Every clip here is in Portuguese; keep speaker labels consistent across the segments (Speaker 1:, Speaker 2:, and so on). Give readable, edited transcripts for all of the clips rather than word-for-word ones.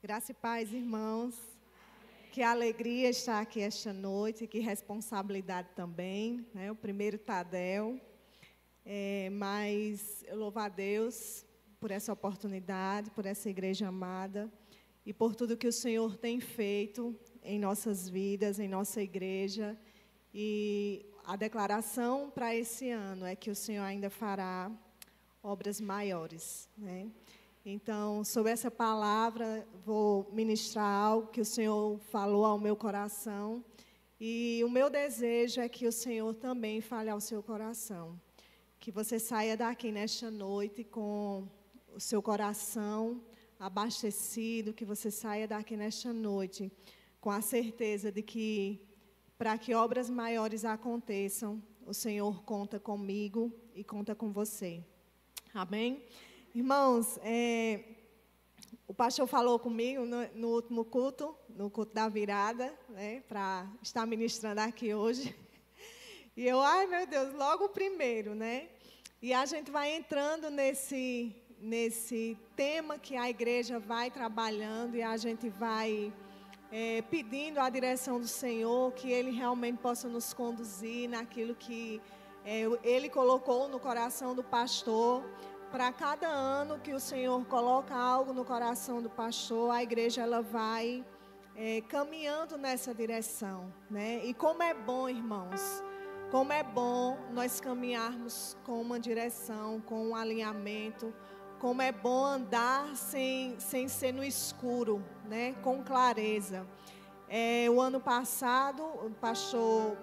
Speaker 1: Graça e paz, irmãos. Que alegria estar aqui esta noite, que responsabilidade também, né? O primeiro Tadel. Mas eu louvo a Deus por essa oportunidade, por essa igreja amada e por tudo que o Senhor tem feito em nossas vidas, em nossa igreja. E a declaração para esse ano é que o Senhor ainda fará obras maiores, né? Então, sobre essa palavra, vou ministrar algo que o Senhor falou ao meu coração. E o meu desejo é que o Senhor também fale ao seu coração. Que você saia daqui nesta noite com o seu coração abastecido, que você saia daqui nesta noite com a certeza de que, para que obras maiores aconteçam, o Senhor conta comigo e conta com você. Amém? Irmãos, o pastor falou comigo no último culto, no culto da virada, né, para estar ministrando aqui hoje. E eu, ai meu Deus, logo o primeiro, né? E a gente vai entrando nesse tema que a igreja vai trabalhando e a gente vai pedindo a direção do Senhor, que Ele realmente possa nos conduzir naquilo que Ele colocou no coração do pastor. Para cada ano que o Senhor coloca algo no coração do pastor, a igreja ela vai caminhando nessa direção, né? E como é bom, irmãos, como é bom nós caminharmos com uma direção, com um alinhamento, como é bom andar sem ser no escuro, né? Com clareza. O ano passado, o pastor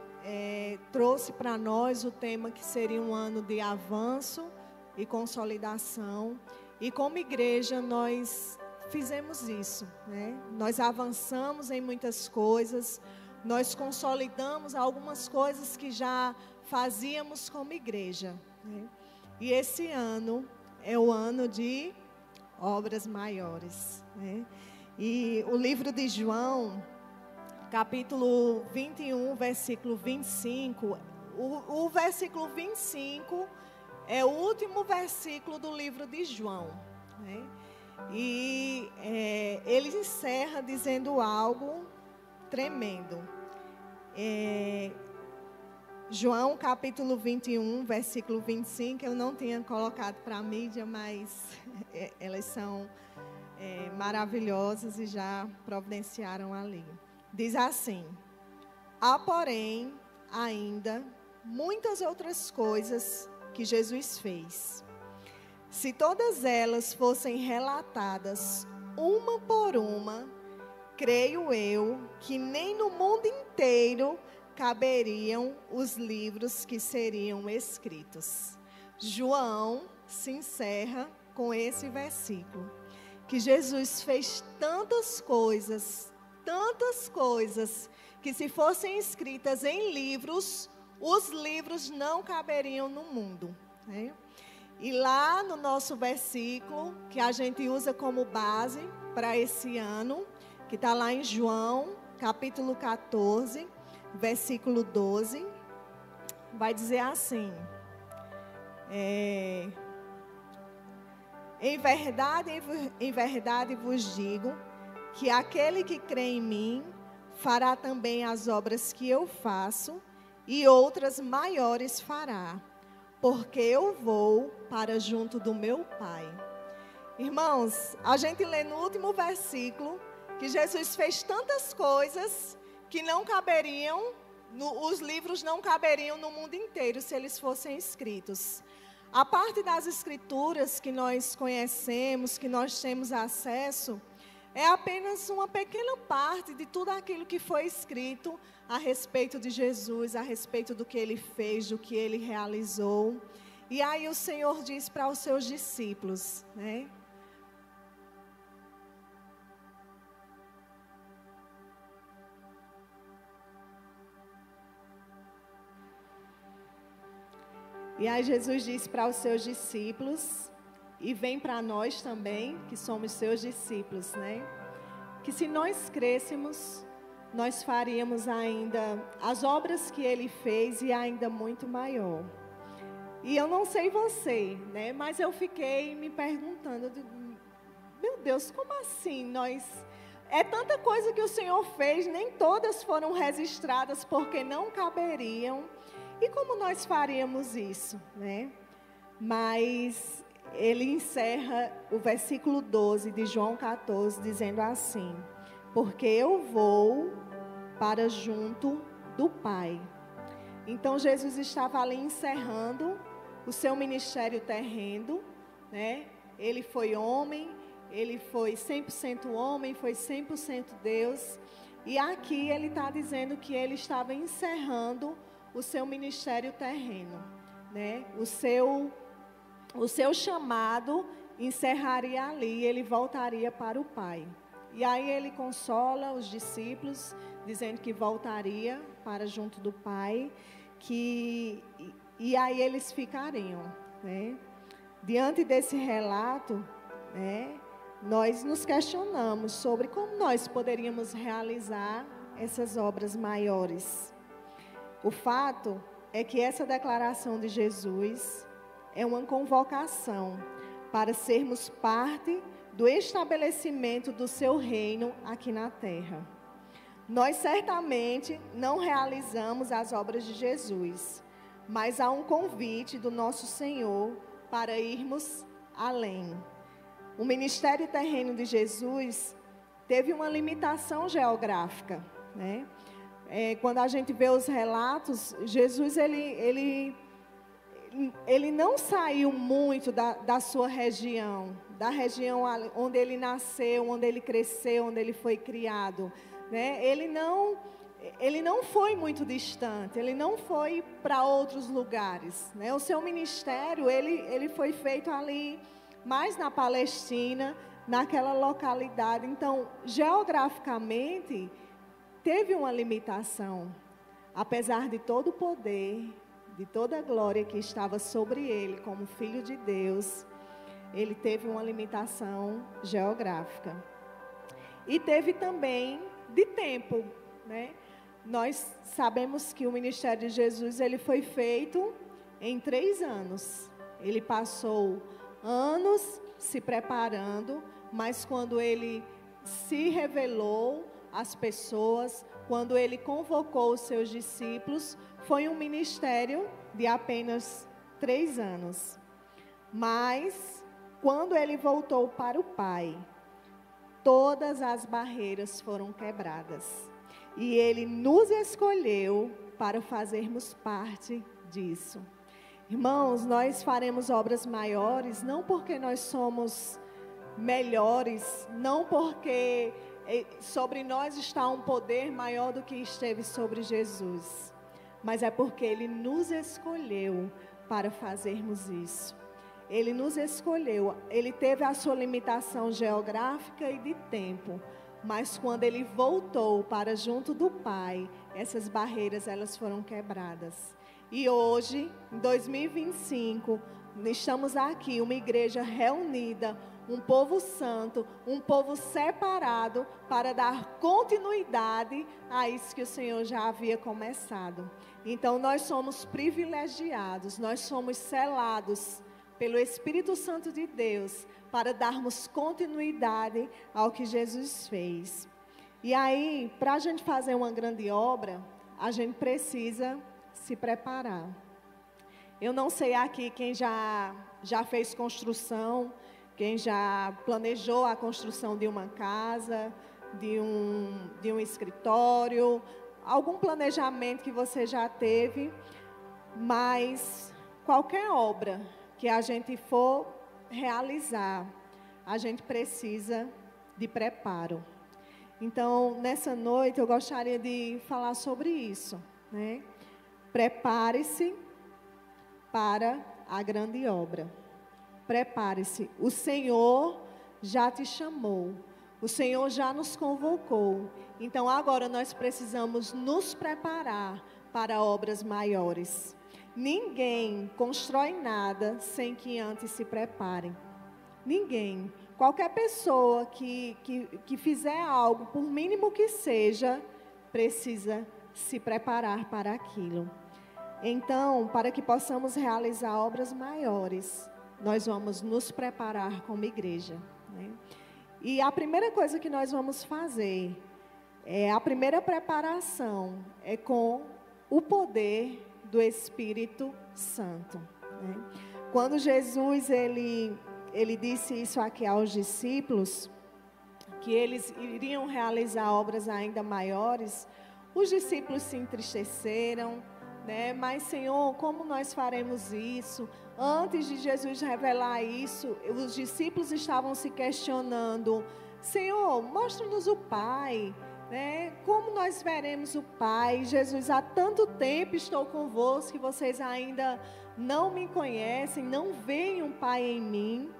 Speaker 1: trouxe para nós o tema que seria um ano de avanço e consolidação, e como igreja nós fizemos isso, né? Nós avançamos em muitas coisas, nós consolidamos algumas coisas que já fazíamos como igreja, né? E esse ano é o ano de obras maiores, né? E o livro de João, capítulo 21, versículo 25, o versículo 25 é o último versículo do livro de João, né? E ele encerra dizendo algo tremendo. João capítulo 21, versículo 25, eu não tinha colocado para a mídia, mas elas são maravilhosas e já providenciaram ali. Diz assim: há, porém, ainda muitas outras coisas que Jesus fez. Se todas elas fossem relatadas uma por uma, creio eu que nem no mundo inteiro caberiam os livros que seriam escritos. João se encerra com esse versículo, que Jesus fez tantas coisas, que se fossem escritas em livros, os livros não caberiam no mundo, né? E lá no nosso versículo, que a gente usa como base para esse ano, que está lá em João, capítulo 14, versículo 12, vai dizer assim: em verdade vos digo, que aquele que crê em mim, fará também as obras que eu faço, e outras maiores fará, porque eu vou para junto do meu Pai. Irmãos, a gente lê no último versículo que Jesus fez tantas coisas que não caberiam, os livros não caberiam no mundo inteiro se eles fossem escritos. A parte das escrituras que nós conhecemos, que nós temos acesso, é apenas uma pequena parte de tudo aquilo que foi escrito a respeito de Jesus, a respeito do que Ele fez, do que Ele realizou. E aí o Senhor diz para os seus discípulos, né? E aí Jesus diz para os seus discípulos, e vem para nós também, que somos seus discípulos, né? Que se nós crêssemos, nós faríamos ainda as obras que Ele fez e ainda muito maior. E eu não sei você, né? Mas eu fiquei me perguntando, meu Deus, como assim? É tanta coisa que o Senhor fez, nem todas foram registradas porque não caberiam. E como nós faríamos isso, né? Mas ele encerra o versículo 12 de João 14, dizendo assim: porque eu vou para junto do Pai. Então Jesus estava ali encerrando o seu ministério terreno, né? Ele foi homem, ele foi 100% homem, foi 100% Deus. E aqui ele está dizendo que ele estava encerrando o seu ministério terreno, né? O seu chamado encerraria ali, ele voltaria para o Pai. E aí ele consola os discípulos, dizendo que voltaria para junto do Pai, e aí eles ficariam, né? Diante desse relato, né, nós nos questionamos sobre como nós poderíamos realizar essas obras maiores. O fato é que essa declaração de Jesus é uma convocação para sermos parte do estabelecimento do seu reino aqui na terra. Nós certamente não realizamos as obras de Jesus, mas há um convite do nosso Senhor para irmos além. O ministério terreno de Jesus teve uma limitação geográfica, né? Quando a gente vê os relatos, Jesus ele não saiu muito da sua região, da região onde ele nasceu, onde ele cresceu, onde ele foi criado, né? Ele não foi muito distante, ele não foi para outros lugares, né? O seu ministério, ele foi feito ali, mais na Palestina, naquela localidade. Então, geograficamente, teve uma limitação, apesar de todo o poder, de toda a glória que estava sobre ele, como filho de Deus, ele teve uma limitação geográfica. E teve também de tempo, né? Nós sabemos que o ministério de Jesus, ele foi feito em 3 anos. Ele passou anos se preparando, mas quando ele se revelou às pessoas, quando ele convocou os seus discípulos, foi um ministério de apenas 3 anos. Mas, quando ele voltou para o Pai, todas as barreiras foram quebradas. E ele nos escolheu para fazermos parte disso. Irmãos, nós faremos obras maiores, não porque nós somos melhores, não porque sobre nós está um poder maior do que esteve sobre Jesus, mas é porque ele nos escolheu para fazermos isso. Ele nos escolheu, ele teve a sua limitação geográfica e de tempo, mas quando ele voltou para junto do Pai, essas barreiras elas foram quebradas. E hoje, em 2025, estamos aqui, uma igreja reunida, um povo santo, um povo separado para dar continuidade a isso que o Senhor já havia começado. Então nós somos privilegiados, nós somos selados pelo Espírito Santo de Deus para darmos continuidade ao que Jesus fez. E aí, para a gente fazer uma grande obra, a gente precisa se preparar. Eu não sei aqui quem já fez construção, quem já planejou a construção de uma casa, de um escritório, algum planejamento que você já teve, mas qualquer obra que a gente for realizar, a gente precisa de preparo. Então, nessa noite, eu gostaria de falar sobre isso, né? Prepare-se para a grande obra. Prepare-se. O Senhor já te chamou. O Senhor já nos convocou. Então, agora nós precisamos nos preparar para obras maiores. Ninguém constrói nada sem que antes se prepare. Ninguém. Qualquer pessoa que fizer algo, por mínimo que seja, precisa se preparar para aquilo. Então, para que possamos realizar obras maiores, nós vamos nos preparar como igreja, né? E a primeira coisa que nós vamos fazer, a primeira preparação, é com o poder do Espírito Santo, né? Quando Jesus, ele disse isso aqui aos discípulos, que eles iriam realizar obras ainda maiores, os discípulos se entristeceram, né? Mas, Senhor, como nós faremos isso? Antes de Jesus revelar isso, os discípulos estavam se questionando: Senhor, mostra-nos o Pai, né? Como nós veremos o Pai? Jesus, há tanto tempo estou convosco que vocês ainda não me conhecem, não veem um Pai em mim.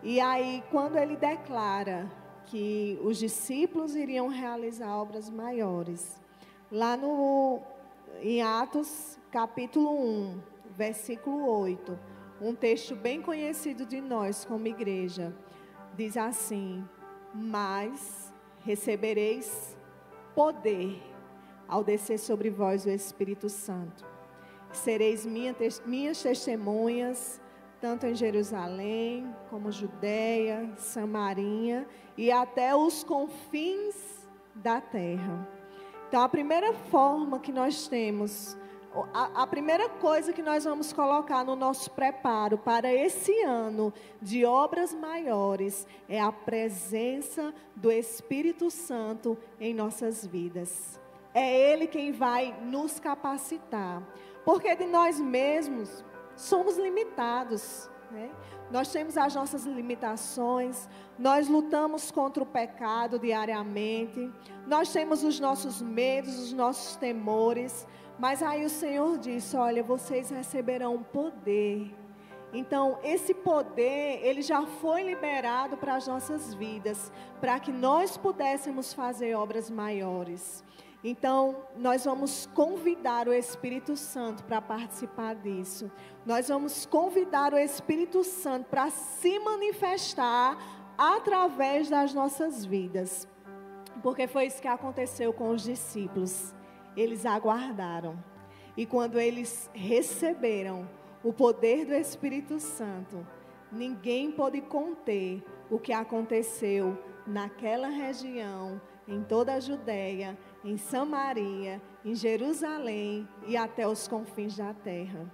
Speaker 1: E aí, quando ele declara que os discípulos iriam realizar obras maiores, lá em Atos, capítulo 1, versículo 8, um texto bem conhecido de nós como igreja, diz assim: mas recebereis poder ao descer sobre vós o Espírito Santo. Sereis minhas testemunhas, tanto em Jerusalém, como Judeia, Samaria e até os confins da terra. Então, a primeira forma que nós temos, a primeira coisa que nós vamos colocar no nosso preparo para esse ano de obras maiores é a presença do Espírito Santo em nossas vidas. É Ele quem vai nos capacitar, porque de nós mesmos somos limitados, né? Nós temos as nossas limitações, nós lutamos contra o pecado diariamente, nós temos os nossos medos, os nossos temores, mas aí o Senhor disse: olha, vocês receberão poder. Então, esse poder, ele já foi liberado para as nossas vidas, para que nós pudéssemos fazer obras maiores. Então, nós vamos convidar o Espírito Santo para participar disso. Nós vamos convidar o Espírito Santo para se manifestar através das nossas vidas. Porque foi isso que aconteceu com os discípulos. Eles aguardaram. E quando eles receberam o poder do Espírito Santo, ninguém pôde conter o que aconteceu naquela região, em toda a Judeia, em Samaria, em Jerusalém e até os confins da terra.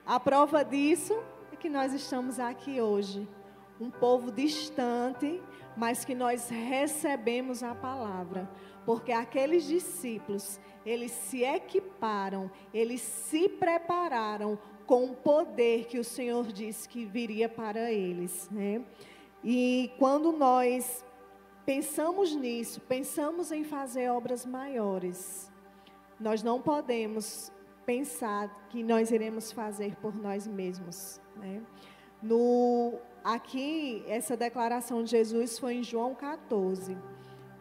Speaker 1: A prova disso é que nós estamos aqui hoje, um povo distante, mas que nós recebemos a palavra, porque aqueles discípulos, eles se equiparam, eles se prepararam com o poder que o Senhor disse que viria para eles, né? E quando nós pensamos nisso, pensamos em fazer obras maiores, nós não podemos pensar que nós iremos fazer por nós mesmos, né? Aqui, essa declaração de Jesus foi em João 14.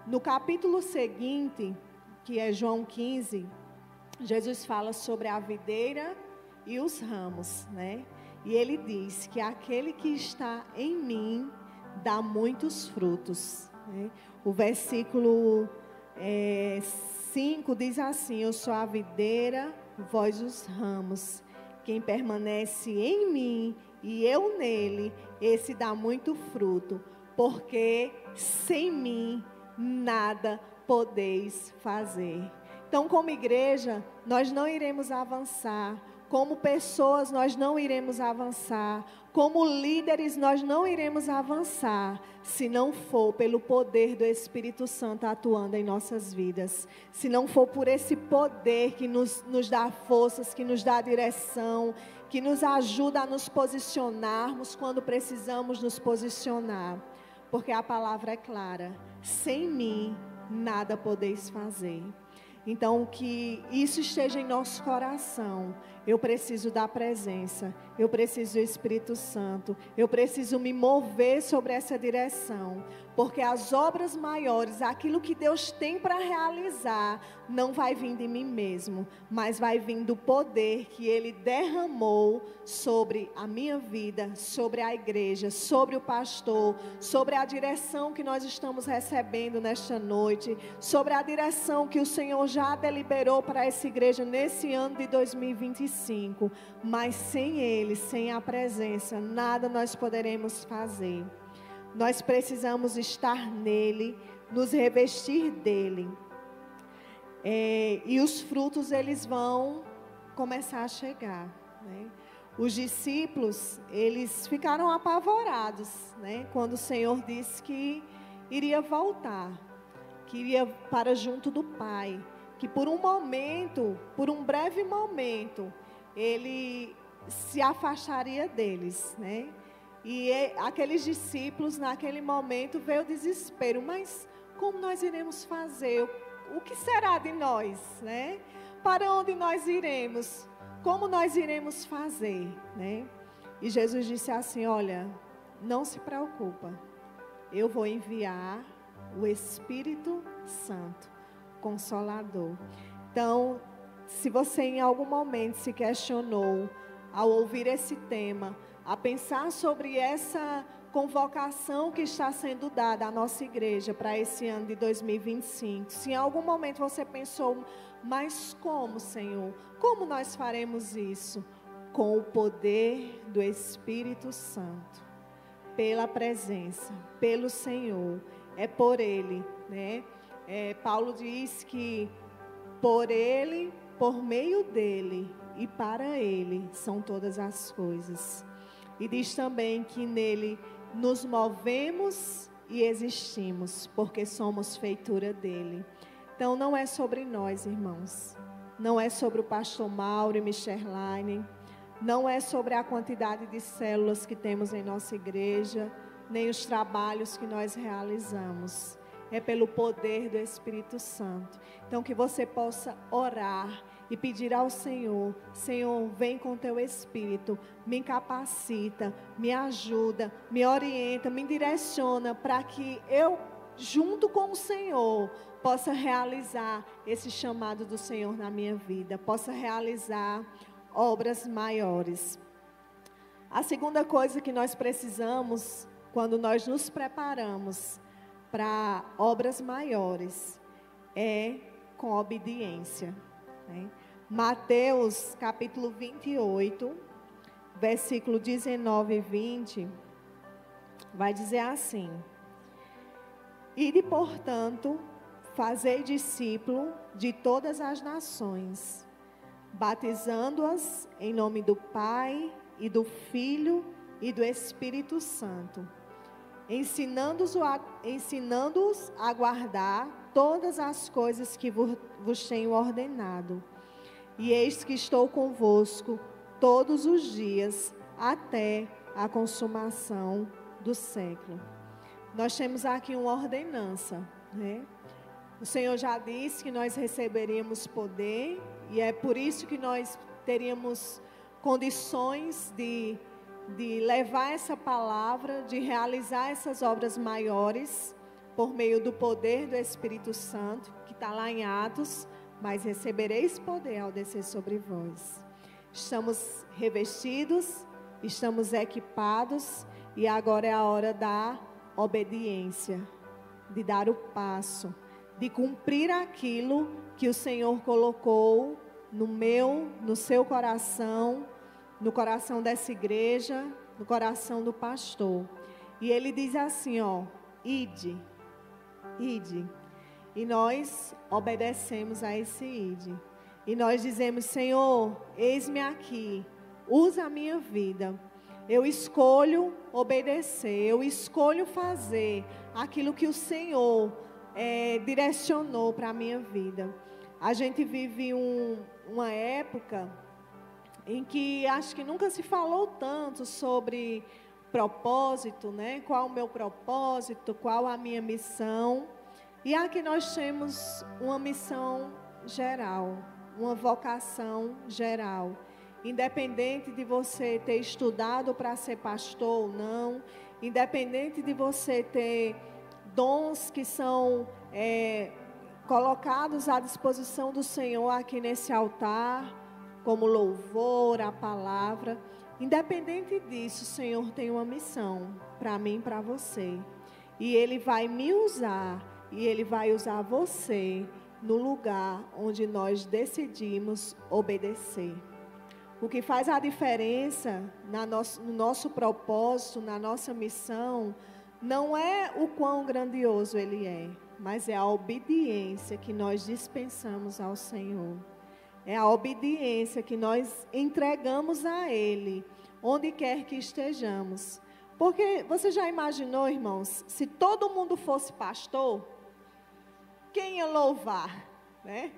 Speaker 1: No capítulo seguinte, que é João 15, Jesus fala sobre a videira e os ramos, né? E ele diz que aquele que está em mim dá muitos frutos. O versículo 5 diz assim: eu sou a videira, vós os ramos. Quem permanece em mim e eu nele, esse dá muito fruto, porque sem mim nada podeis fazer. Então, como igreja, nós não iremos avançar. Como pessoas, nós não iremos avançar. Como líderes, nós não iremos avançar se não for pelo poder do Espírito Santo atuando em nossas vidas. Se não for por esse poder que nos dá forças, que nos dá direção, que nos ajuda a nos posicionarmos quando precisamos nos posicionar. Porque a palavra é clara: sem mim nada podeis fazer. Então, que isso esteja em nosso coração. Eu preciso da presença, eu preciso do Espírito Santo, eu preciso me mover sobre essa direção, porque as obras maiores, aquilo que Deus tem para realizar, não vai vir de mim mesmo, mas vai vir do poder que Ele derramou sobre a minha vida, sobre a igreja, sobre o pastor, sobre a direção que nós estamos recebendo nesta noite, sobre a direção que o Senhor já deliberou para essa igreja nesse ano de 2025. Mas sem Ele, sem a presença, nada nós poderemos fazer. Nós precisamos estar nele, nos revestir dele. E os frutos, eles vão começar a chegar, né? Os discípulos, eles ficaram apavorados, né? Quando o Senhor disse que iria voltar, que iria para junto do Pai, que por um momento, por um breve momento, ele se afastaria deles, né? E aqueles discípulos, naquele momento, veio o desespero. Mas como nós iremos fazer? O que será de nós, né? Para onde nós iremos? Como nós iremos fazer, né? E Jesus disse assim: olha, não se preocupa. Eu vou enviar o Espírito Santo, Consolador. Então, se você em algum momento se questionou ao ouvir esse tema, a pensar sobre essa convocação que está sendo dada à nossa igreja para esse ano de 2025. Se em algum momento você pensou, mas como, Senhor? Como nós faremos isso? Com o poder do Espírito Santo, pela presença, pelo Senhor, é por Ele, né? Paulo diz que por Ele, por meio dEle e para Ele são todas as coisas. E diz também que nele nos movemos e existimos, porque somos feitura dele. Então não é sobre nós, irmãos. Não é sobre o pastor Mauro e Micherline. Não é sobre a quantidade de células que temos em nossa igreja, nem os trabalhos que nós realizamos. É pelo poder do Espírito Santo. Então que você possa orar e pedir ao Senhor: Senhor, vem com teu Espírito, me capacita, me ajuda, me orienta, me direciona, para que eu, junto com o Senhor, possa realizar esse chamado do Senhor na minha vida, possa realizar obras maiores. A segunda coisa que nós precisamos, quando nós nos preparamos para obras maiores, é com obediência, né? Mateus capítulo 28, versículo 19 e 20, vai dizer assim: Ide, portanto, fazei discípulo de todas as nações, batizando-as em nome do Pai e do Filho e do Espírito Santo, ensinando-os a guardar todas as coisas que vos tenho ordenado. E eis que estou convosco todos os dias, até a consumação do século. Nós temos aqui uma ordenança, né? O Senhor já disse que nós receberíamos poder, e é por isso que nós teríamos condições de levar essa palavra, de realizar essas obras maiores, por meio do poder do Espírito Santo, que está lá em Atos: mas recebereis poder ao descer sobre vós. Estamos revestidos, estamos equipados, e agora é a hora da obediência, de dar o passo, de cumprir aquilo que o Senhor colocou no seu coração, no coração dessa igreja, no coração do pastor. E ele diz assim, ó: ide, ide. E nós obedecemos a esse ide. E nós dizemos: Senhor, eis-me aqui, usa a minha vida. Eu escolho obedecer, eu escolho fazer aquilo que o Senhor direcionou para a minha vida. A gente vive uma época em que acho que nunca se falou tanto sobre propósito, né? Qual o meu propósito, qual a minha missão. E aqui nós temos uma missão geral, uma vocação geral. Independente de você ter estudado para ser pastor ou não, independente de você ter dons que são colocados à disposição do Senhor aqui nesse altar, como louvor, a palavra, independente disso, o Senhor tem uma missão para mim e para você. E Ele vai me usar, e Ele vai usar você no lugar onde nós decidimos obedecer. O que faz a diferença no nosso propósito, na nossa missão, não é o quão grandioso Ele é, mas é a obediência que nós dispensamos ao Senhor. É a obediência que nós entregamos a Ele, onde quer que estejamos. Porque você já imaginou, irmãos, se todo mundo fosse pastor, quem ia louvar, né?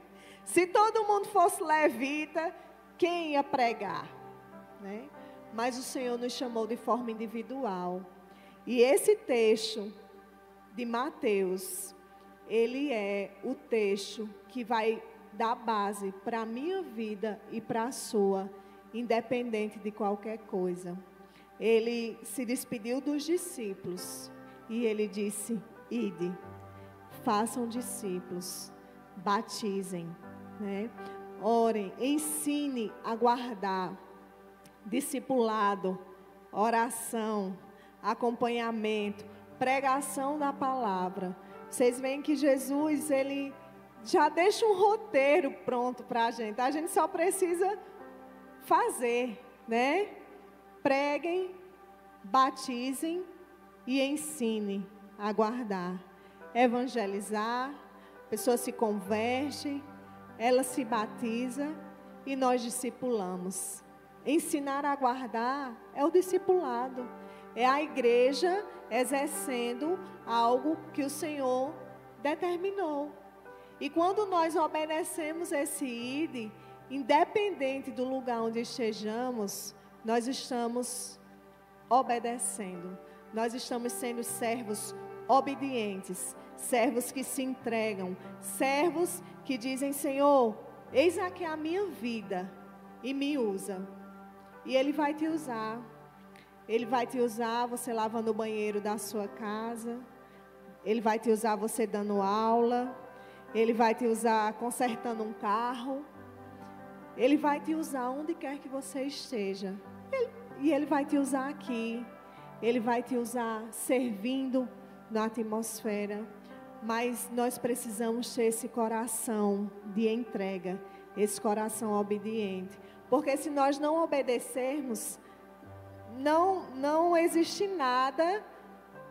Speaker 1: Se todo mundo fosse levita, quem ia pregar, né? Mas o Senhor nos chamou de forma individual. E esse texto de Mateus, ele é o texto que vai dar base para a minha vida e para a sua, independente de qualquer coisa. Ele se despediu dos discípulos e ele disse: ide, façam discípulos, batizem, né? Orem, ensine a guardar, discipulado, oração, acompanhamento, pregação da palavra. Vocês veem que Jesus, ele já deixa um roteiro pronto para a gente só precisa fazer, né? Preguem, batizem e ensinem a guardar, evangelizar, a pessoa se converte, ela se batiza e nós discipulamos. Ensinar a guardar é o discipulado, é a igreja exercendo algo que o Senhor determinou. E quando nós obedecemos esse ide, independente do lugar onde estejamos, nós estamos obedecendo. Nós estamos sendo servos obedientes, servos que se entregam, servos que dizem: Senhor, eis aqui a minha vida e me usa. E Ele vai te usar. Ele vai te usar você lavando o banheiro da sua casa. Ele vai te usar você dando aula. Ele vai te usar consertando um carro. Ele vai te usar onde quer que você esteja. E Ele vai te usar aqui. Ele vai te usar servindo na atmosfera. Mas nós precisamos ter esse coração de entrega, esse coração obediente. Porque se nós não obedecermos, não existe nada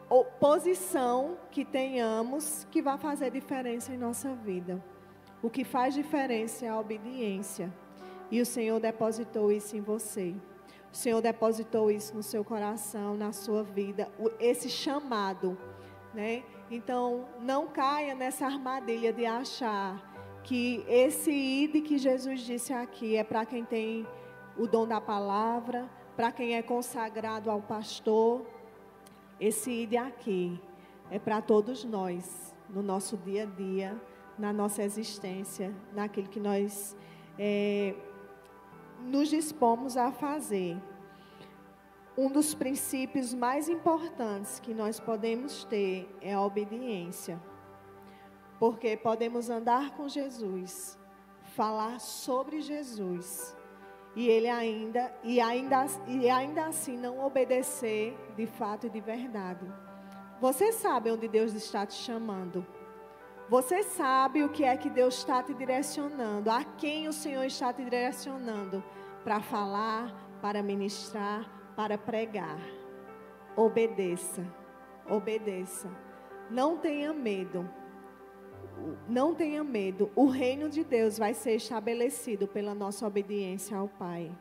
Speaker 1: ou posição que tenhamos que vá fazer diferença em nossa vida. O que faz diferença é a obediência. E o Senhor depositou isso em você. O Senhor depositou isso no seu coração, na sua vida, esse chamado, né? Então, não caia nessa armadilha de achar que esse ide que Jesus disse aqui é para quem tem o dom da palavra, para quem é consagrado ao pastor. Esse ide aqui é para todos nós, no nosso dia a dia, na nossa existência, naquilo que nós nos dispomos a fazer. Um dos princípios mais importantes que nós podemos ter é a obediência. Porque podemos andar com Jesus, falar sobre Jesus, e ele ainda assim não obedecer de fato e de verdade. Você sabe onde Deus está te chamando. Você sabe o que é que Deus está te direcionando, a quem o Senhor está te direcionando para falar, para ministrar, para pregar. Obedeça, obedeça. Não tenha medo. Não tenha medo. O reino de Deus vai ser estabelecido pela nossa obediência ao Pai.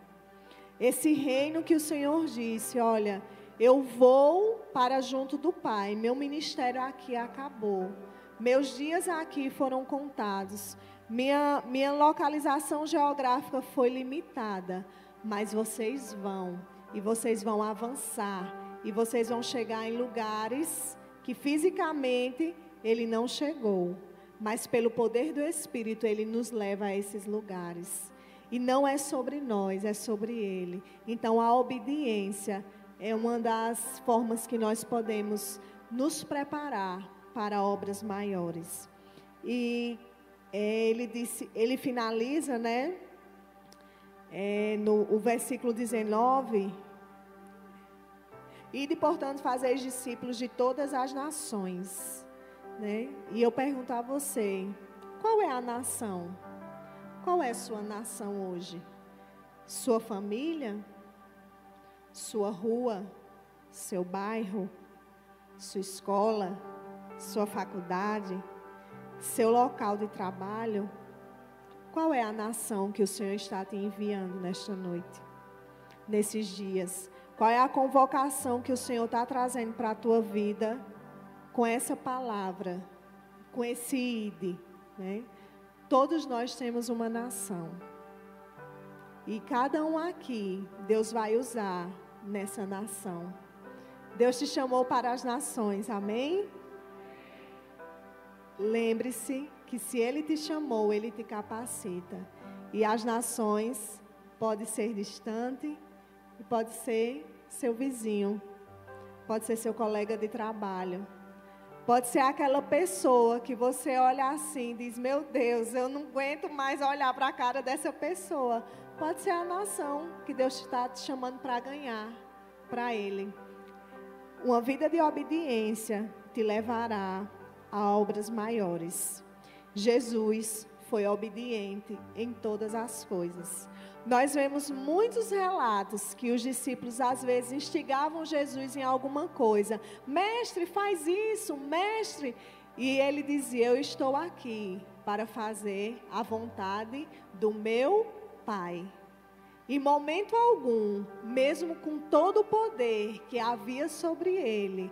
Speaker 1: Esse reino que o Senhor disse: olha, eu vou para junto do Pai. Meu ministério aqui acabou. Meus dias aqui foram contados. Minha localização geográfica foi limitada. Mas vocês vão. E vocês vão avançar. E vocês vão chegar em lugares que fisicamente Ele não chegou. Mas pelo poder do Espírito, Ele nos leva a esses lugares. E não é sobre nós, é sobre Ele. Então, a obediência é uma das formas que nós podemos nos preparar para obras maiores. E ele finaliza, né? No versículo 19. Ide, portanto, fazeis discípulos de todas as nações. Né? E eu pergunto a você, qual é a nação? Qual é a sua nação hoje? Sua família? Sua rua? Seu bairro? sua escola, sua faculdade, seu local de trabalho, qual é a nação que o Senhor está te enviando nesta noite, nesses dias? Qual é a convocação que o Senhor está trazendo para a tua vida com essa palavra, com esse ide, né? Todos nós temos uma nação. E cada um aqui, Deus vai usar nessa nação. Deus te chamou para as nações, amém? Lembre-se que se Ele te chamou, Ele te capacita. E as nações pode ser distante, e pode ser seu vizinho, pode ser seu colega de trabalho, pode ser aquela pessoa que você olha assim e diz, meu Deus, eu não aguento mais olhar para a cara dessa pessoa. Pode ser a nação que Deus está te chamando para ganhar para Ele. Uma vida de obediência te levará a obras maiores. Jesus foi obediente em todas as coisas. Nós vemos muitos relatos que os discípulos às vezes instigavam Jesus em alguma coisa. Mestre, faz isso, mestre. E ele dizia, eu estou aqui para fazer a vontade do meu Pai. Em momento algum, mesmo com todo o poder que havia sobre ele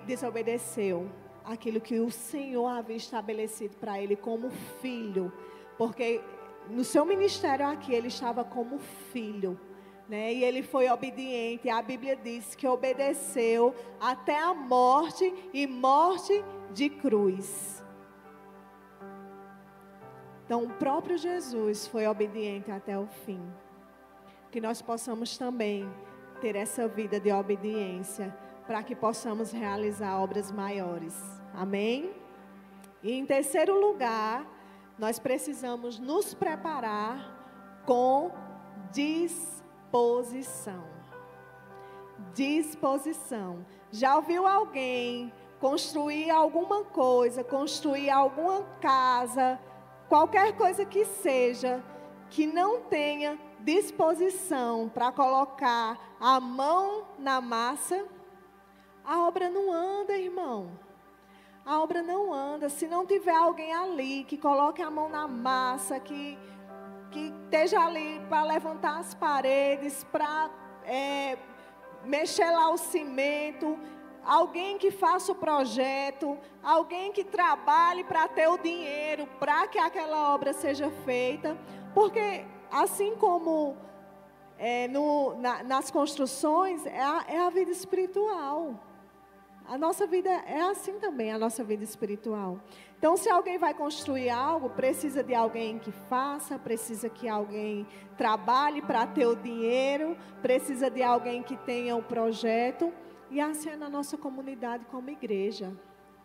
Speaker 1: desobedeceu aquilo que o Senhor havia estabelecido para ele como filho, porque no seu ministério aqui ele estava como filho, né? E ele foi obediente. A Bíblia diz que obedeceu até a morte e morte de cruz. Então o próprio Jesus foi obediente até o fim. Que nós possamos também ter essa vida de obediência, para que possamos realizar obras maiores. Amém? E em terceiro lugar, nós precisamos nos preparar com disposição. Disposição. Já ouviu alguém construir alguma coisa, construir alguma casa, qualquer coisa que seja, que não tenha disposição para colocar a mão na massa? A obra não anda, irmão. A obra não anda. Se não tiver alguém ali que coloque a mão na massa, que esteja ali para levantar as paredes, para mexer lá o cimento, alguém que faça o projeto, alguém que trabalhe para ter o dinheiro, para que aquela obra seja feita. Porque assim como nas construções, é a vida espiritual. A nossa vida é assim também, a nossa vida espiritual. Então, se alguém vai construir algo, precisa de alguém que faça, precisa que alguém trabalhe para ter o dinheiro, precisa de alguém que tenha o projeto. E assim é na nossa comunidade como igreja.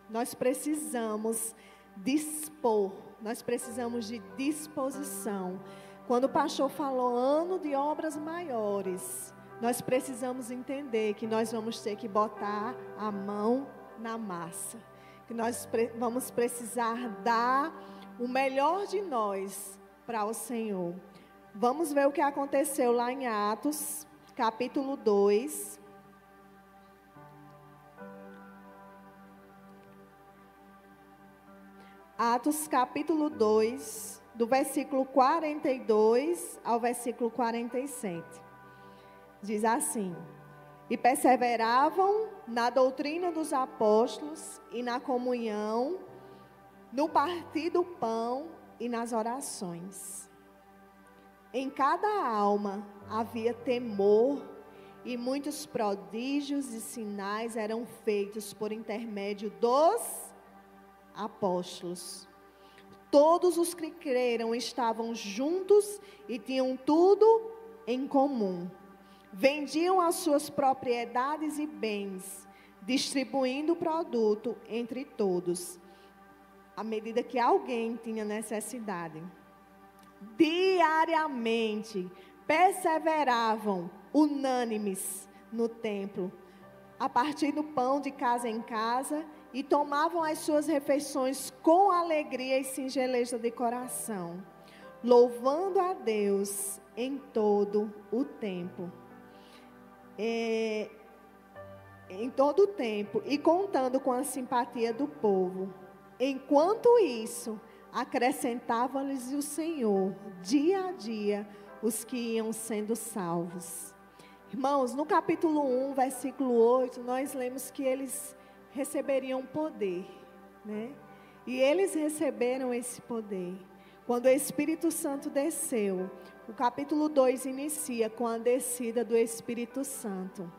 Speaker 1: Nós precisamos dispor, nós precisamos de disposição. Quando o pastor falou ano de obras maiores, nós precisamos entender que nós vamos ter que botar a mão na massa. Que nós vamos precisar dar o melhor de nós para o Senhor. Vamos ver o que aconteceu lá em Atos, capítulo 2. Atos, capítulo 2, do versículo 42 ao versículo 47. Diz assim: e perseveravam na doutrina dos apóstolos e na comunhão, no partir do pão e nas orações. Em cada alma havia temor, e muitos prodígios e sinais eram feitos por intermédio dos apóstolos. Todos os que creram estavam juntos e tinham tudo em comum. Vendiam as suas propriedades e bens, distribuindo o produto entre todos, à medida que alguém tinha necessidade. Diariamente perseveravam unânimes no templo, a partir do pão de casa em casa, e tomavam as suas refeições com alegria e singeleza de coração, louvando a Deus em todo o tempo. em todo o tempo e contando com a simpatia do povo. Enquanto isso, acrescentava-lhes o Senhor, dia a dia, os que iam sendo salvos. Irmãos, no capítulo 1, versículo 8, nós lemos que eles receberiam poder, né? E eles receberam esse poder. Quando o Espírito Santo desceu, o capítulo 2 inicia com a descida do Espírito Santo.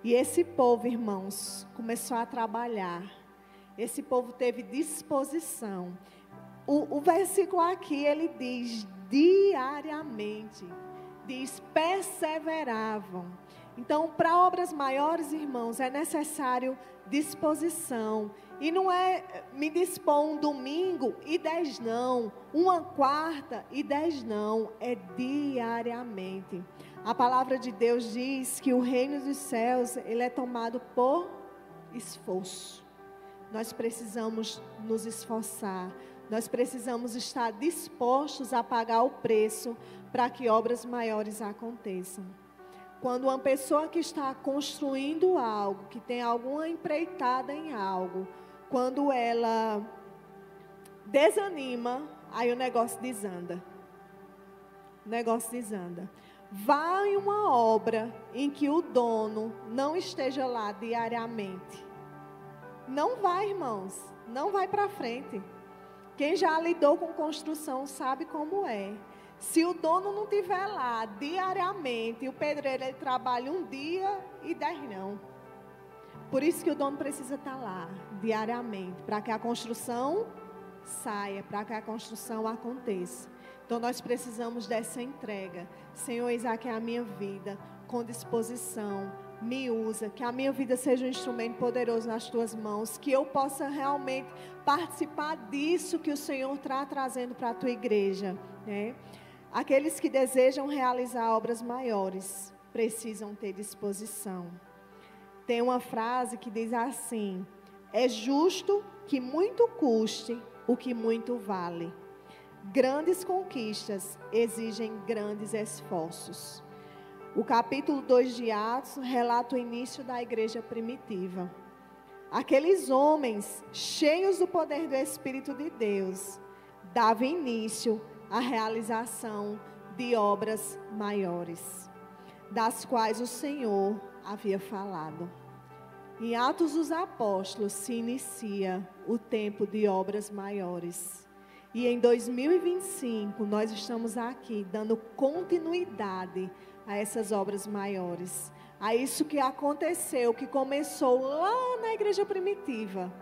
Speaker 1: E esse povo, irmãos, começou a trabalhar. Esse povo teve disposição. O versículo aqui, ele diz, diariamente, diz, perseveravam. Então, para obras maiores, irmãos, é necessário disposição. E não é me dispor um domingo e 10 não, uma quarta e 10 não, é diariamente. A palavra de Deus diz que o reino dos céus, ele é tomado por esforço. Nós precisamos nos esforçar, nós precisamos estar dispostos a pagar o preço para que obras maiores aconteçam. Quando uma pessoa que está construindo algo, que tem alguma empreitada em algo, quando ela desanima, aí o negócio desanda. O negócio desanda. Vá em uma obra em que o dono não esteja lá diariamente. Não vai, irmãos, não vai para frente. Quem já lidou com construção sabe como é. Se o dono não estiver lá diariamente, o pedreiro ele trabalha um dia e 10 não. Por isso que o dono precisa estar lá diariamente, para que a construção saia, para que a construção aconteça. Então nós precisamos dessa entrega. Senhor, eis aqui é a minha vida, com disposição, me usa, que a minha vida seja um instrumento poderoso nas tuas mãos, que eu possa realmente participar disso que o Senhor está trazendo para a tua igreja, né? Aqueles que desejam realizar obras maiores, precisam ter disposição. Tem uma frase que diz assim: é justo que muito custe o que muito vale. Grandes conquistas exigem grandes esforços. O capítulo 2 de Atos relata o início da igreja primitiva. Aqueles homens cheios do poder do Espírito de Deus davam início à realização de obras maiores, das quais o Senhor havia falado. Em Atos dos Apóstolos se inicia o tempo de obras maiores. E em 2025 nós estamos aqui dando continuidade a essas obras maiores. A isso que aconteceu, que começou lá na igreja primitiva.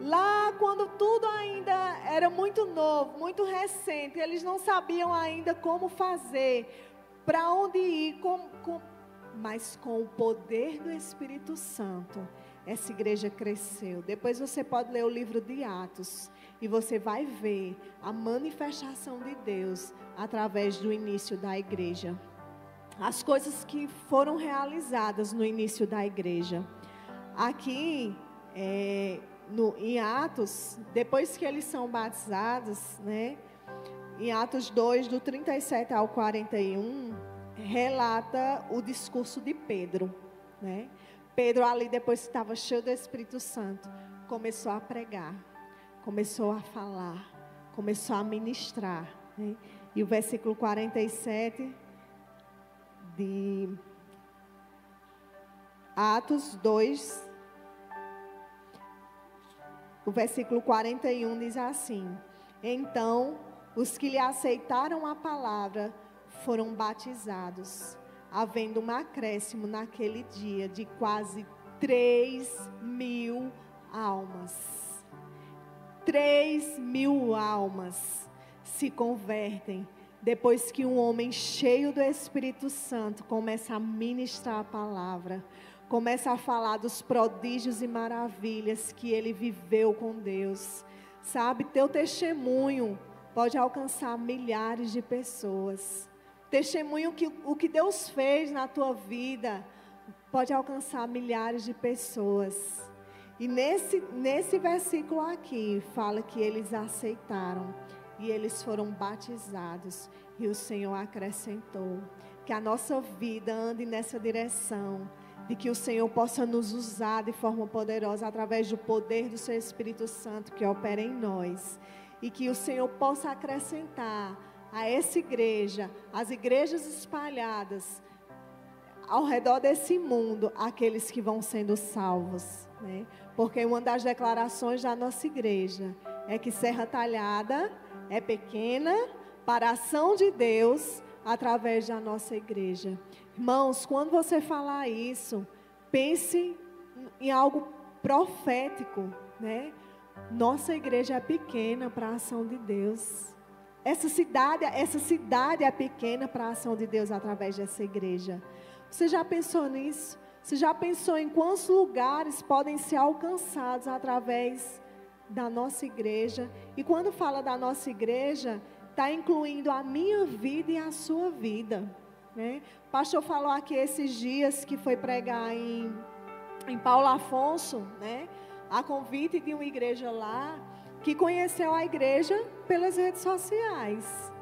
Speaker 1: Lá quando tudo ainda era muito novo, muito recente, eles não sabiam ainda como fazer, para onde ir, mas com o poder do Espírito Santo, essa igreja cresceu. Depois você pode ler o livro de Atos e você vai ver a manifestação de Deus através do início da igreja. As coisas que foram realizadas no início da igreja. Aqui, em Atos, depois que eles são batizados, né? Em Atos 2, do 37 ao 41, relata o discurso de Pedro, né? Pedro ali, depois que estava cheio do Espírito Santo, começou a pregar, começou a falar, começou a ministrar, né? E o versículo 47 de Atos 2, o versículo 41 diz assim: então, os que lhe aceitaram a palavra foram batizados, havendo um acréscimo naquele dia de quase 3.000 almas. 3.000 almas se convertem depois que um homem cheio do Espírito Santo começa a ministrar a palavra, começa a falar dos prodígios e maravilhas que ele viveu com Deus. Sabe, teu testemunho pode alcançar milhares de pessoas. Testemunho que o que Deus fez na tua vida pode alcançar milhares de pessoas. E nesse versículo aqui fala que eles aceitaram e eles foram batizados e o Senhor acrescentou. Que a nossa vida ande nessa direção de que o Senhor possa nos usar de forma poderosa através do poder do seu Espírito Santo que opera em nós. E que o Senhor possa acrescentar a essa igreja, as igrejas espalhadas ao redor desse mundo, aqueles que vão sendo salvos, né? Porque uma das declarações da nossa igreja é que Serra Talhada é pequena para a ação de Deus através da nossa igreja. Irmãos, quando você falar isso, pense em algo profético, né? Nossa igreja é pequena para a ação de Deus. Essa cidade é pequena para a ação de Deus através dessa igreja. Você já pensou nisso? Você já pensou em quantos lugares podem ser alcançados através da nossa igreja? E quando fala da nossa igreja, está incluindo a minha vida e a sua vida, né? O pastor falou aqui esses dias que foi pregar em Paulo Afonso, né? A convite de uma igreja lá, que conheceu a igreja pelas redes sociais.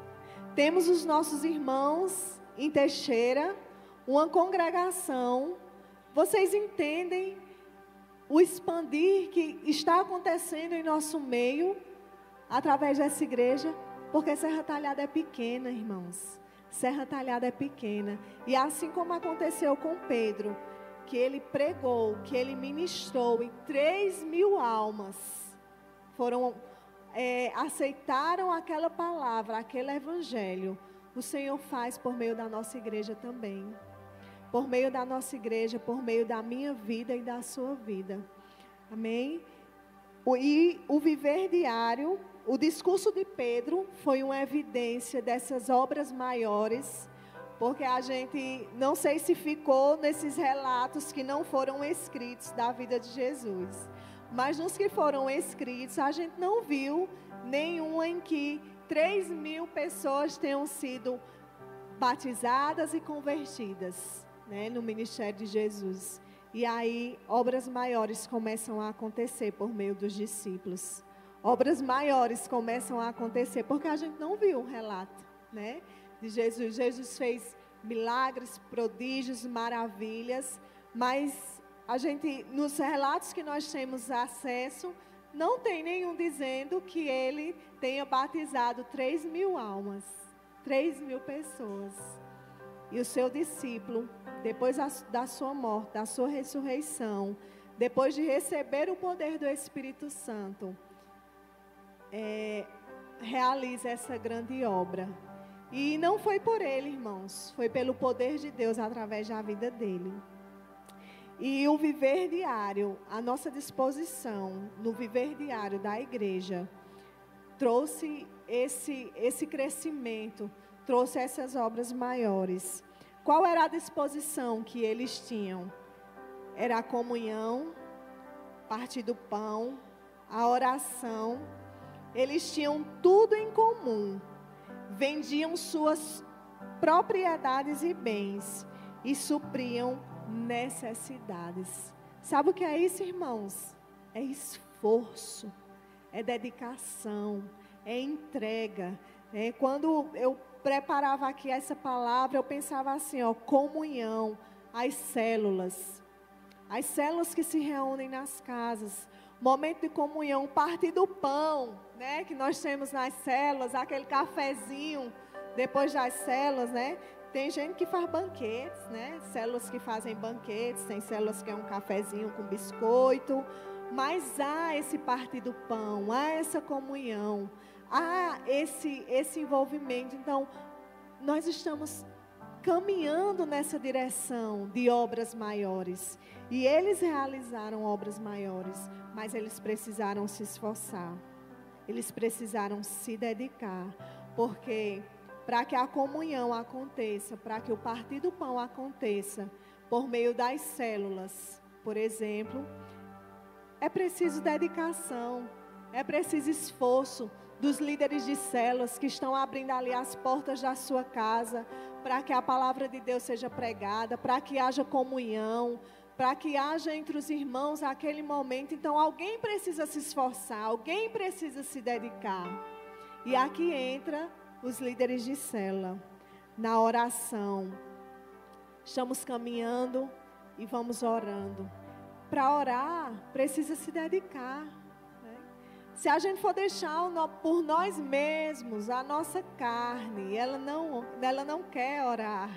Speaker 1: Temos os nossos irmãos em Teixeira, uma congregação. Vocês entendem o expandir que está acontecendo em nosso meio, através dessa igreja? Porque Serra Talhada é pequena, irmãos. Serra Talhada é pequena. E assim como aconteceu com Pedro, que ele pregou, que ele ministrou, e 3.000 almas aceitaram aquela palavra, aquele evangelho. O Senhor faz por meio da nossa igreja também. Por meio da nossa igreja, por meio da minha vida e da sua vida. Amém? E o viver diário, o discurso de Pedro foi uma evidência dessas obras maiores, porque a gente, não sei se ficou nesses relatos que não foram escritos da vida de Jesus, mas nos que foram escritos, a gente não viu nenhum em que 3.000 pessoas tenham sido batizadas e convertidas, né, no ministério de Jesus. E aí, obras maiores começam a acontecer por meio dos discípulos. Obras maiores começam a acontecer, porque a gente não viu um relato, né, de Jesus. Jesus fez milagres, prodígios, maravilhas, mas a gente, nos relatos que nós temos acesso, não tem nenhum dizendo que ele tenha batizado 3.000 almas, 3.000 pessoas. E o seu discípulo, depois da sua morte, da sua ressurreição, depois de receber o poder do Espírito Santo, realiza essa grande obra. E não foi por ele, irmãos, foi pelo poder de Deus através da vida dele. E o viver diário, a nossa disposição no viver diário da igreja, trouxe esse crescimento, trouxe essas obras maiores. Qual era a disposição que eles tinham? Era a comunhão, partir do pão, a oração. Eles tinham tudo em comum. Vendiam suas propriedades e bens e supriam necessidades. Sabe o que é isso, irmãos? É esforço, é dedicação, é entrega. Quando eu preparava aqui essa palavra, eu pensava assim, comunhão, as células que se reúnem nas casas, momento de comunhão, partir do pão, né, que nós temos nas células, aquele cafezinho depois das células, né? Tem gente que faz banquetes, né? Células que fazem banquetes, tem células que é um cafezinho com biscoito, mas há esse partir do pão, há essa comunhão, há esse envolvimento. Então, nós estamos caminhando nessa direção de obras maiores. E eles realizaram obras maiores, mas eles precisaram se esforçar. Eles precisaram se dedicar, porque para que a comunhão aconteça, para que o partir do pão aconteça, por meio das células, por exemplo, é preciso dedicação, é preciso esforço dos líderes de células que estão abrindo ali as portas da sua casa, para que a palavra de Deus seja pregada, para que haja comunhão, para que haja entre os irmãos aquele momento. Então alguém precisa se esforçar, alguém precisa se dedicar. E aqui entra os líderes de célula, na oração. Estamos caminhando e vamos orando. Para orar, precisa se dedicar, né? Se a gente for deixar por nós mesmos, a nossa carne, ela não quer orar,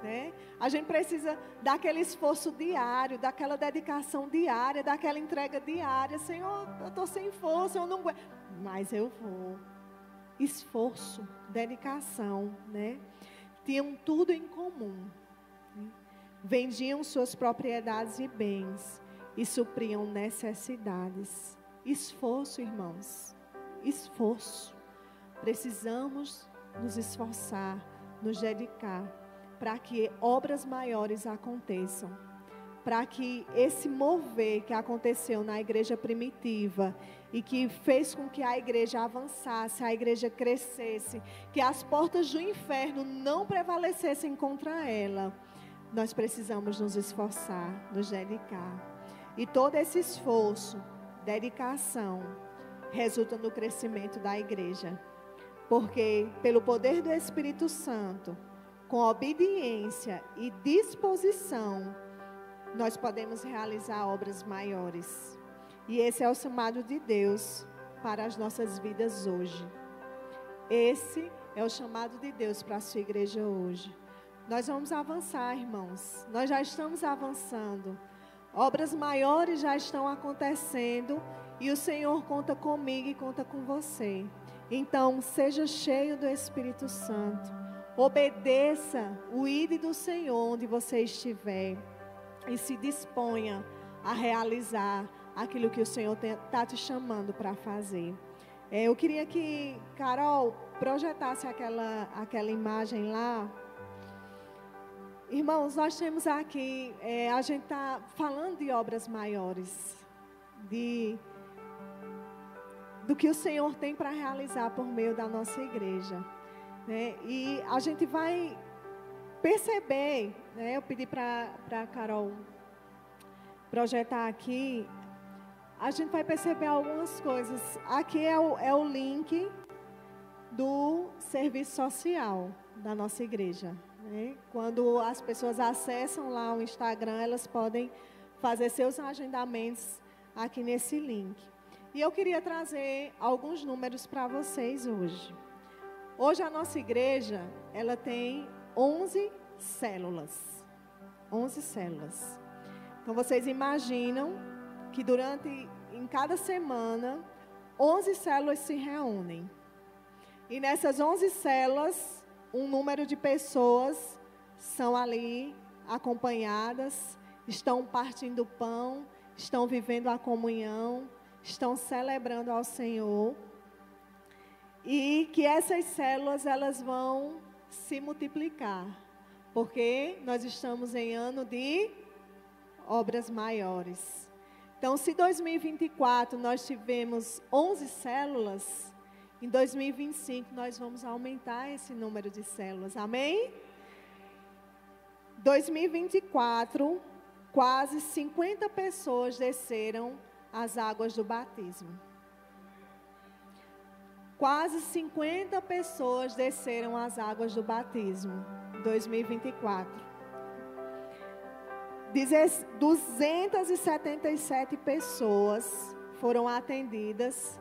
Speaker 1: né? A gente precisa daquele esforço diário, daquela dedicação diária, daquela entrega diária. Senhor, eu estou sem força, eu não aguento, mas eu vou. Esforço, dedicação, né? Tinham tudo em comum, né? Vendiam suas propriedades e bens e supriam necessidades. Esforço, irmãos, esforço. Precisamos nos esforçar, nos dedicar, para que obras maiores aconteçam, para que esse mover que aconteceu na igreja primitiva e que fez com que a igreja avançasse, a igreja crescesse, que as portas do inferno não prevalecessem contra ela, nós precisamos nos esforçar, nos dedicar. E todo esse esforço, dedicação, resulta no crescimento da igreja. Porque pelo poder do Espírito Santo, com obediência e disposição, nós podemos realizar obras maiores. E esse é o chamado de Deus para as nossas vidas hoje. Esse é o chamado de Deus para a sua igreja hoje. Nós vamos avançar, irmãos. Nós já estamos avançando. Obras maiores já estão acontecendo. E o Senhor conta comigo e conta com você. Então, seja cheio do Espírito Santo. Obedeça o ID do Senhor onde você estiver. E se disponha a realizar aquilo que o Senhor está te chamando para fazer. Eu queria que Carol projetasse aquela imagem lá. Irmãos, nós temos aqui, a gente está falando de obras maiores, do que o Senhor tem para realizar por meio da nossa igreja, né? E a gente vai perceber, né? Eu pedi para a Carol projetar aqui, a gente vai perceber algumas coisas. Aqui é o link do serviço social da nossa igreja, né? Quando as pessoas acessam lá o Instagram, elas podem fazer seus agendamentos aqui nesse link. E eu queria trazer alguns números para vocês hoje. Hoje a nossa igreja, ela tem 11 células. 11 células. Então vocês imaginam que em cada semana, 11 células se reúnem. E nessas 11 células, um número de pessoas são ali acompanhadas, estão partindo pão, estão vivendo a comunhão, estão celebrando ao Senhor. E que essas células, elas vão se multiplicar. Porque nós estamos em ano de obras maiores. Então, se em 2024 nós tivemos 11 células, em 2025 nós vamos aumentar esse número de células. Amém? 2024, quase 50 pessoas desceram as águas do batismo. Quase 50 pessoas desceram as águas do batismo. 2024. 277 pessoas foram atendidas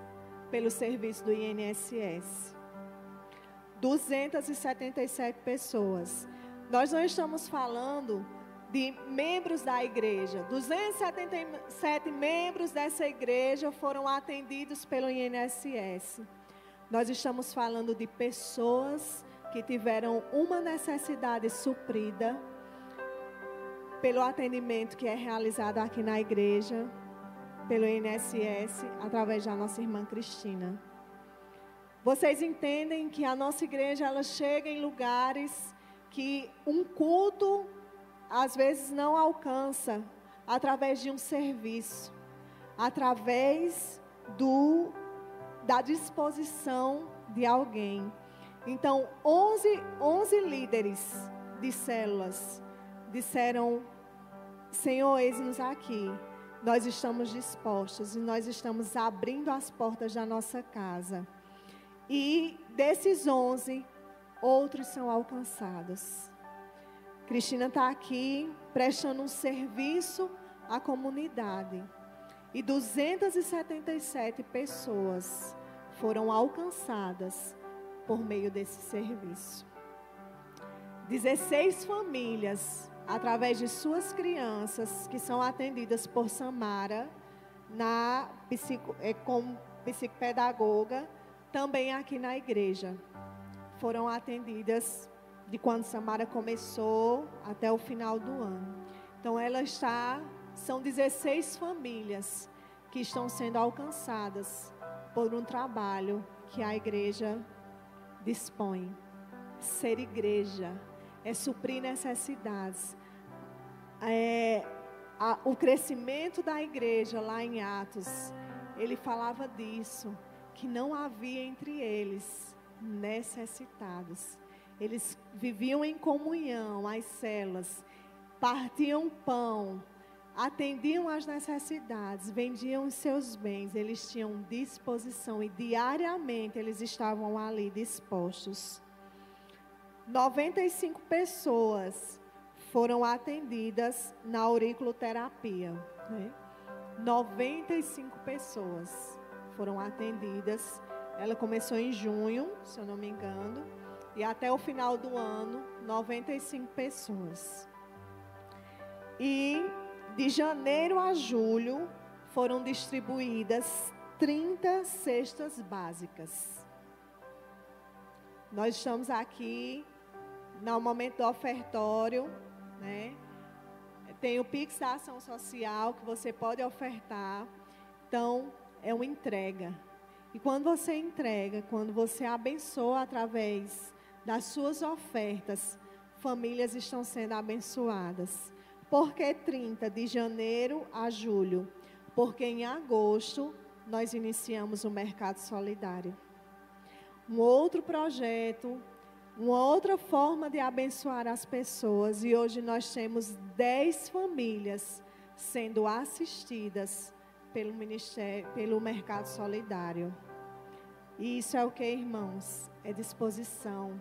Speaker 1: pelo serviço do INSS. 277 pessoas. Nós não estamos falando de membros da igreja. 277 membros dessa igreja foram atendidos pelo INSS. Nós estamos falando de pessoas que tiveram uma necessidade suprida pelo atendimento que é realizado aqui na igreja, pelo INSS, através da nossa irmã Cristina. Vocês entendem que a nossa igreja, ela chega em lugares que um culto, às vezes, não alcança, através de um serviço, através da disposição de alguém. Então, 11 líderes de células disseram: Senhor, eis-nos aqui, nós estamos dispostos e nós estamos abrindo as portas da nossa casa. E desses 11, outros são alcançados. Cristina está aqui prestando um serviço à comunidade. E 277 pessoas foram alcançadas por meio desse serviço. 16 famílias, através de suas crianças, que são atendidas por Samara, como psicopedagoga, também aqui na igreja. Foram atendidas de quando Samara começou até o final do ano. Então, são 16 famílias que estão sendo alcançadas por um trabalho que a igreja dispõe. Ser igreja é suprir necessidades. O crescimento da igreja lá em Atos, ele falava disso, que não havia entre eles necessitados. Eles viviam em comunhão, as células, partiam pão, atendiam às necessidades, vendiam os seus bens, eles tinham disposição e diariamente eles estavam ali dispostos. 95 pessoas foram atendidas na auriculoterapia, né? 95 pessoas foram atendidas. Ela começou em junho, se eu não me engano, e até o final do ano, 95 pessoas. E de janeiro a julho foram distribuídas 30 cestas básicas. Nós estamos aqui no momento do ofertório, né? Tem o Pix da Ação Social que você pode ofertar. Então, é uma entrega. E quando você entrega, quando você abençoa através das suas ofertas, famílias estão sendo abençoadas. Por que 30? De janeiro a julho? Porque em agosto nós iniciamos o Mercado Solidário. Um outro projeto, uma outra forma de abençoar as pessoas. E hoje nós temos 10 famílias sendo assistidas pelo Mercado Solidário. E isso é o que, irmãos? É disposição,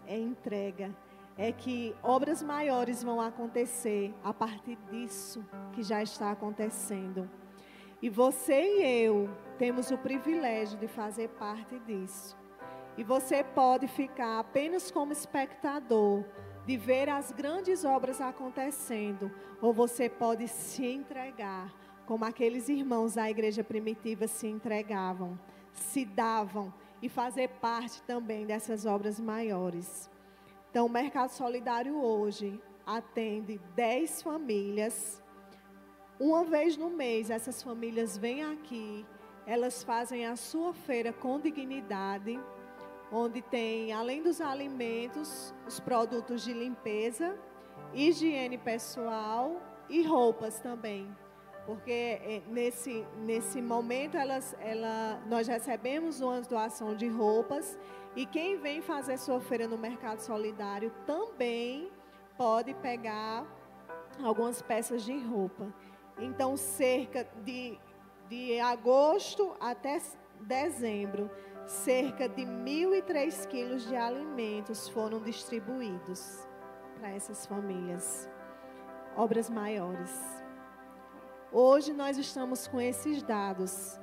Speaker 1: é entrega. É que obras maiores vão acontecer a partir disso que já está acontecendo. E você e eu temos o privilégio de fazer parte disso. E você pode ficar apenas como espectador, de ver as grandes obras acontecendo, ou você pode se entregar, como aqueles irmãos da igreja primitiva se entregavam, se davam, e fazer parte também dessas obras maiores. Então, o Mercado Solidário hoje atende 10 famílias. Uma vez no mês, essas famílias vêm aqui, elas fazem a sua feira com dignidade, onde tem, além dos alimentos, os produtos de limpeza, higiene pessoal e roupas também. Porque nesse momento nós recebemos uma doação de roupas, e quem vem fazer sua feira no Mercado Solidário também pode pegar algumas peças de roupa. Então, cerca de agosto até dezembro, cerca de 1.003 quilos de alimentos foram distribuídos para essas famílias. Obras maiores. Hoje nós estamos com esses dados,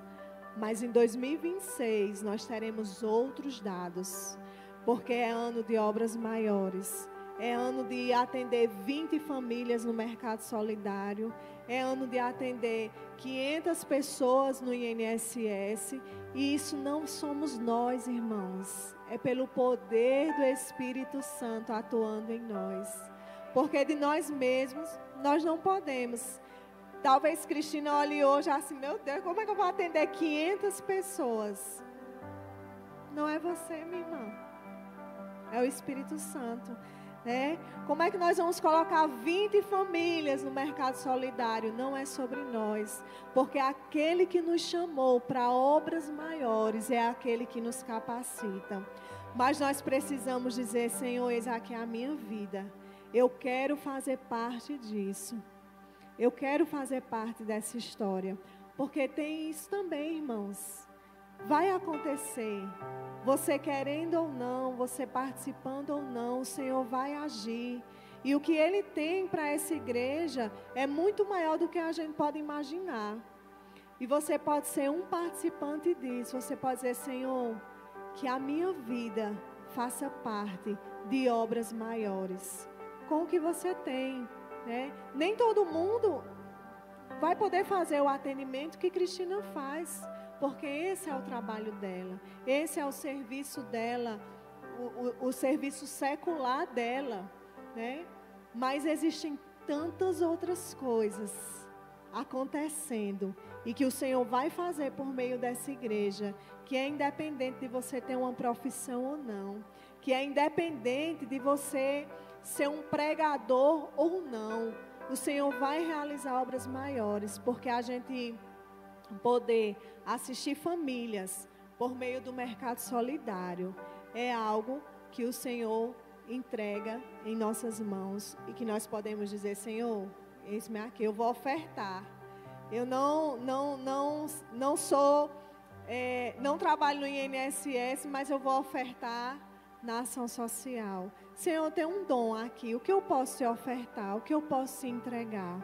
Speaker 1: mas em 2026 nós teremos outros dados, porque é ano de obras maiores, é ano de atender 20 famílias no Mercado Solidário, é ano de atender 500 pessoas no INSS, e isso não somos nós, irmãos, é pelo poder do Espírito Santo atuando em nós, porque de nós mesmos nós não podemos. Talvez Cristina olhe hoje assim, meu Deus, como é que eu vou atender 500 pessoas? Não é você, minha irmã. É o Espírito Santo. Né? Como é que nós vamos colocar 20 famílias no Mercado Solidário? Não é sobre nós. Porque aquele que nos chamou para obras maiores é aquele que nos capacita. Mas nós precisamos dizer, Senhor, eis aqui a minha vida. Eu quero fazer parte disso. Eu quero fazer parte dessa história, porque tem isso também, irmãos. Vai acontecer. Você querendo ou não, você participando ou não, o Senhor vai agir. E o que Ele tem para essa igreja é muito maior do que a gente pode imaginar. E você pode ser um participante disso. Você pode dizer: Senhor, que a minha vida faça parte de obras maiores. Com o que você tem, né? Nem todo mundo vai poder fazer o atendimento que Cristina faz, porque esse é o trabalho dela, esse é o serviço dela, o serviço secular dela, né? Mas existem tantas outras coisas acontecendo e que o Senhor vai fazer por meio dessa igreja, que é independente de você ter uma profissão ou não, que é independente de você ser um pregador ou não. O Senhor vai realizar obras maiores, porque a gente poder assistir famílias por meio do mercado solidário é algo que o Senhor entrega em nossas mãos e que nós podemos dizer: Senhor, eis-me aqui, eu vou ofertar. Eu não sou, não trabalho no INSS, mas eu vou ofertar na ação social. Senhor, eu tenho um dom aqui, o que eu posso te ofertar, o que eu posso te entregar?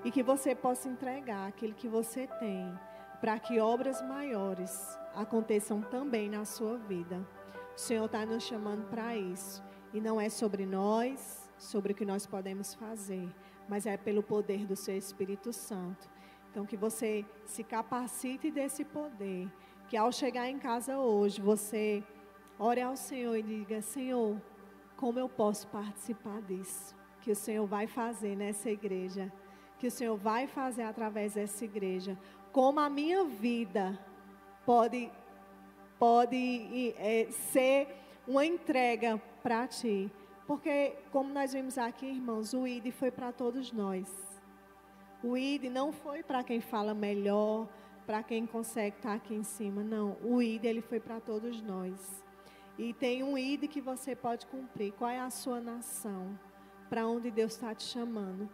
Speaker 1: E que você possa entregar aquilo que você tem, para que obras maiores aconteçam também na sua vida. O Senhor está nos chamando para isso. E não é sobre nós, sobre o que nós podemos fazer, mas é pelo poder do seu Espírito Santo. Então, que você se capacite desse poder, que ao chegar em casa hoje, você ore ao Senhor e diga: Senhor, como eu posso participar disso? Que o Senhor vai fazer nessa igreja, que o Senhor vai fazer através dessa igreja. Como a minha vida pode ser uma entrega para Ti. Porque, como nós vimos aqui, irmãos, o ID foi para todos nós. O ID não foi para quem fala melhor, para quem consegue estar aqui em cima, não. O ID, ele foi para todos nós. E tem um ID que você pode cumprir. Qual é a sua nação? Para onde Deus está te chamando?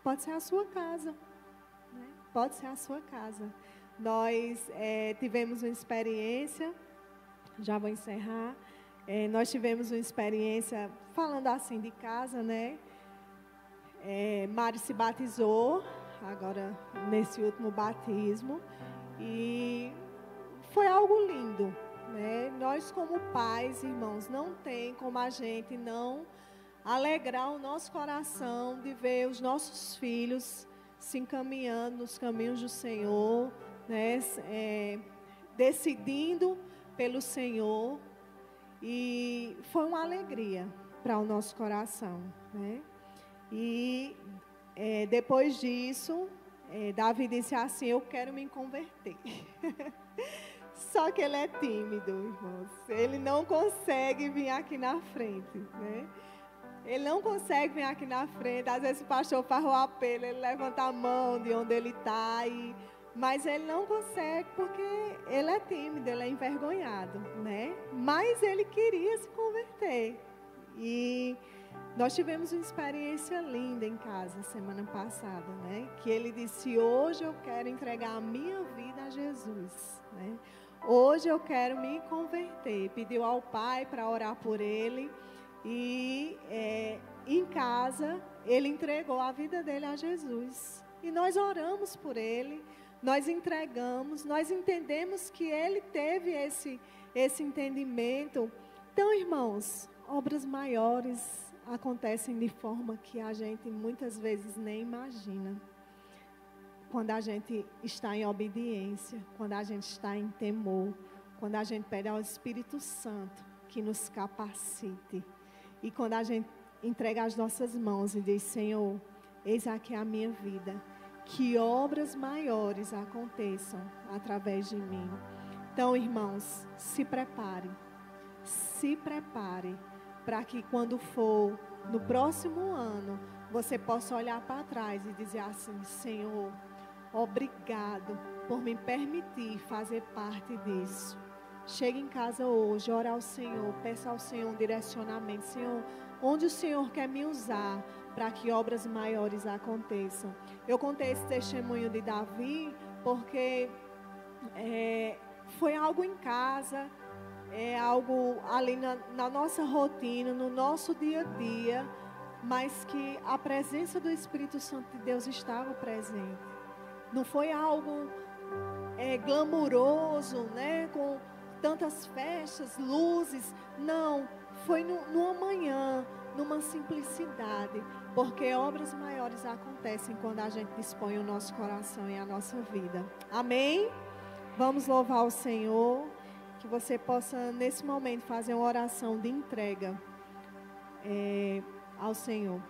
Speaker 1: Pode ser a sua casa, né? Pode ser a sua casa. Nós tivemos uma experiência, já vou encerrar. Nós tivemos uma experiência, falando assim de casa, né? Mário se batizou, agora nesse último batismo, e foi algo lindo, né? Nós como pais, irmãos, não tem como a gente não alegrar o nosso coração de ver os nossos filhos se encaminhando nos caminhos do Senhor, né? Decidindo pelo Senhor, e foi uma alegria para o nosso coração, né? E depois disso, Davi disse assim: eu quero me converter. Só que ele é tímido, irmãos. Ele não consegue vir aqui na frente, né? Ele não consegue vir aqui na frente. Às vezes o pastor faz o apelo, ele levanta a mão de onde ele está, mas ele não consegue porque ele é tímido, ele é envergonhado, né? Mas ele queria se converter. E nós tivemos uma experiência linda em casa semana passada, né? Que ele disse: hoje eu quero entregar a minha vida a Jesus, né? Hoje eu quero me converter. Pediu ao pai para orar por ele. E em casa ele entregou a vida dele a Jesus. E nós oramos por ele, nós entregamos, nós entendemos que ele teve esse entendimento. Então, irmãos, obras maiores acontecem de forma que a gente muitas vezes nem imagina. Quando a gente está em obediência, quando a gente está em temor, quando a gente pede ao Espírito Santo que nos capacite. E quando a gente entrega as nossas mãos e diz: Senhor, eis aqui a minha vida, que obras maiores aconteçam através de mim. Então, irmãos, se prepare para que quando for no próximo ano, você possa olhar para trás e dizer assim: Senhor, obrigado por me permitir fazer parte disso. Chegue em casa hoje, ore ao Senhor, peça ao Senhor um direcionamento. Senhor, onde o Senhor quer me usar para que obras maiores aconteçam? Eu contei esse testemunho de Davi porque foi algo em casa, algo ali na nossa rotina, no nosso dia a dia, mas que a presença do Espírito Santo de Deus estava presente. Não foi algo glamuroso, né, com tantas festas, luzes. Não, foi numa manhã, numa simplicidade, porque obras maiores acontecem quando a gente dispõe o nosso coração e a nossa vida. Amém? Vamos louvar o Senhor, que você possa nesse momento fazer uma oração de entrega ao Senhor.